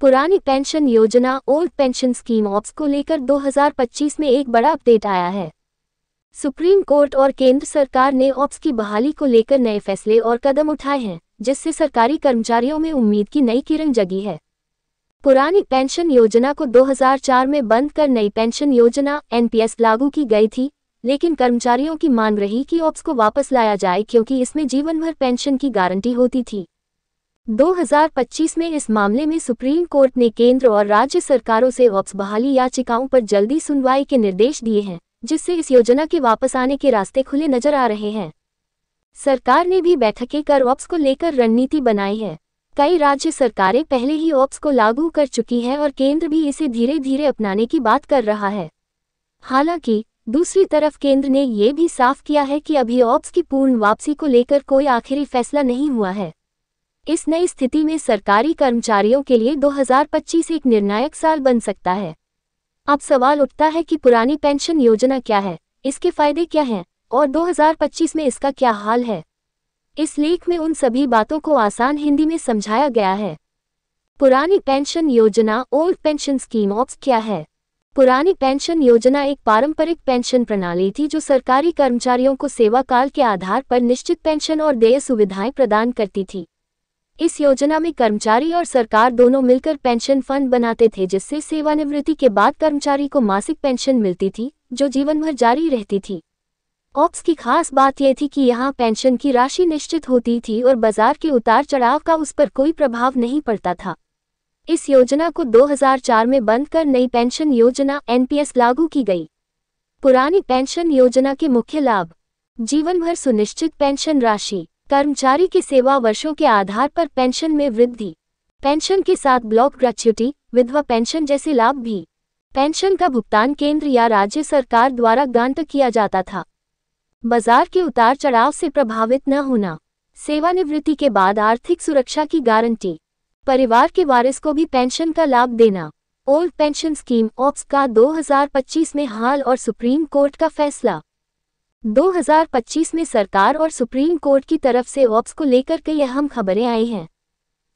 पुरानी पेंशन योजना old pension scheme ops को लेकर 2025 में एक बड़ा अपडेट आया है। सुप्रीम कोर्ट और केंद्र सरकार ने ऑप्स की बहाली को लेकर नए फैसले और कदम उठाए हैं, जिससे सरकारी कर्मचारियों में उम्मीद की नई किरण जगी है। पुरानी पेंशन योजना को 2004 में बंद कर नई पेंशन योजना एनपीएस लागू की गई थी, लेकिन कर्मचारियों की मांग रही कि ऑप्स को वापस लाया जाए क्योंकि इसमें जीवन भर पेंशन की गारंटी होती थी। 2025 में इस मामले में सुप्रीम कोर्ट ने केंद्र और राज्य सरकारों से ऑप्स बहाली याचिकाओं पर जल्दी सुनवाई के निर्देश दिए हैं, जिससे इस योजना के वापस आने के रास्ते खुले नजर आ रहे हैं। सरकार ने भी बैठकें कर ऑप्स को लेकर रणनीति बनाई है। कई राज्य सरकारें पहले ही ऑप्स को लागू कर चुकी हैं और केंद्र भी इसे धीरे धीरे अपनाने की बात कर रहा है। हालांकि दूसरी तरफ केंद्र ने ये भी साफ किया है कि अभी ऑप्स की पूर्ण वापसी को लेकर कोई आखिरी फैसला नहीं हुआ है। इस नई स्थिति में सरकारी कर्मचारियों के लिए 2025 एक निर्णायक साल बन सकता है। अब सवाल उठता है कि पुरानी पेंशन योजना क्या है, इसके फायदे क्या हैं और 2025 में इसका क्या हाल है। इस लेख में उन सभी बातों को आसान हिंदी में समझाया गया है। पुरानी पेंशन योजना ओल्ड पेंशन स्कीम ऑप्स क्या है। पुरानी पेंशन योजना एक पारंपरिक पेंशन प्रणाली थी जो सरकारी कर्मचारियों को सेवा काल के आधार पर निश्चित पेंशन और देय सुविधाएं प्रदान करती थी। इस योजना में कर्मचारी और सरकार दोनों मिलकर पेंशन फंड बनाते थे, जिससे सेवानिवृत्ति के बाद कर्मचारी को मासिक पेंशन मिलती थी जो जीवन भर जारी रहती थी। ऑप्स की खास बात यह थी कि यहाँ पेंशन की राशि निश्चित होती थी और बाजार के उतार चढ़ाव का उस पर कोई प्रभाव नहीं पड़ता था। इस योजना को 2004 में बंद कर नई पेंशन योजना एनपीएस लागू की गई। पुरानी पेंशन योजना के मुख्य लाभ: जीवन भर सुनिश्चित पेंशन राशि, कर्मचारी के सेवा वर्षों के आधार पर पेंशन में वृद्धि, पेंशन के साथ ब्लॉक ग्रेच्युटी, विधवा पेंशन जैसे लाभ भी। पेंशन का भुगतान केंद्र या राज्य सरकार द्वारा गारंटी किया जाता था। बाजार के उतार चढ़ाव से प्रभावित न होना, सेवानिवृत्ति के बाद आर्थिक सुरक्षा की गारंटी, परिवार के वारिस को भी पेंशन का लाभ देना। ओल्ड पेंशन स्कीम ऑप्स का 2025 में हाल और सुप्रीम कोर्ट का फैसला। 2025 में सरकार और सुप्रीम कोर्ट की तरफ से ऑप्स को लेकर कई अहम खबरें आई हैं।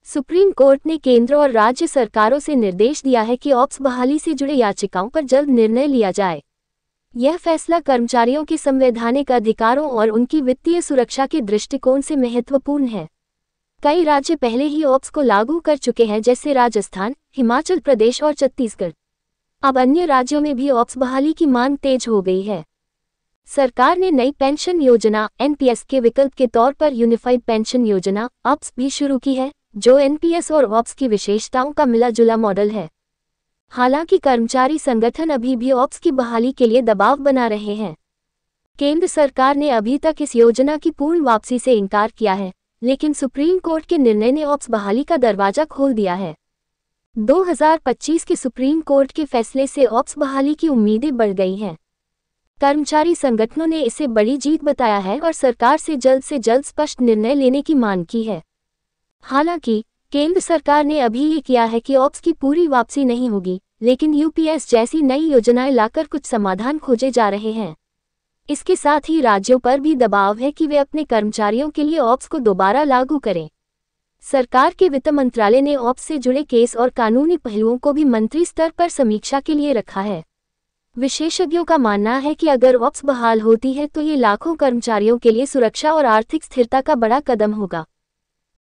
सुप्रीम कोर्ट ने केंद्र और राज्य सरकारों से निर्देश दिया है कि ऑप्स बहाली से जुड़े याचिकाओं पर जल्द निर्णय लिया जाए। यह फैसला कर्मचारियों के संवैधानिक अधिकारों और उनकी वित्तीय सुरक्षा के दृष्टिकोण से महत्वपूर्ण है। कई राज्य पहले ही ऑप्स को लागू कर चुके हैं, जैसे राजस्थान, हिमाचल प्रदेश और छत्तीसगढ़। अब अन्य राज्यों में भी ऑप्स बहाली की मांग तेज हो गई है। सरकार ने नई पेंशन योजना एनपीएस के विकल्प के तौर पर यूनिफाइड पेंशन योजना ऑप्स भी शुरू की है, जो एनपीएस और ऑप्स की विशेषताओं का मिला-जुला मॉडल है। हालांकि कर्मचारी संगठन अभी भी ऑप्स की बहाली के लिए दबाव बना रहे हैं। केंद्र सरकार ने अभी तक इस योजना की पूर्ण वापसी से इनकार किया है, लेकिन सुप्रीम कोर्ट के निर्णय ने ऑप्स बहाली का दरवाजा खोल दिया है। 2025 के सुप्रीम कोर्ट के फैसले से ऑप्स बहाली की उम्मीदें बढ़ गई हैं। कर्मचारी संगठनों ने इसे बड़ी जीत बताया है और सरकार से जल्द स्पष्ट निर्णय लेने की मांग की है। हालांकि केंद्र सरकार ने अभी ये किया है कि ऑप्स की पूरी वापसी नहीं होगी, लेकिन यूपीएस जैसी नई योजनाएं लाकर कुछ समाधान खोजे जा रहे हैं। इसके साथ ही राज्यों पर भी दबाव है कि वे अपने कर्मचारियों के लिए ऑप्स को दोबारा लागू करें। सरकार के वित्त मंत्रालय ने ऑप्स से जुड़े केस और कानूनी पहलुओं को भी मंत्री स्तर पर समीक्षा के लिए रखा है। विशेषज्ञों का मानना है कि अगर ऑप्स बहाल होती है तो ये लाखों कर्मचारियों के लिए सुरक्षा और आर्थिक स्थिरता का बड़ा कदम होगा।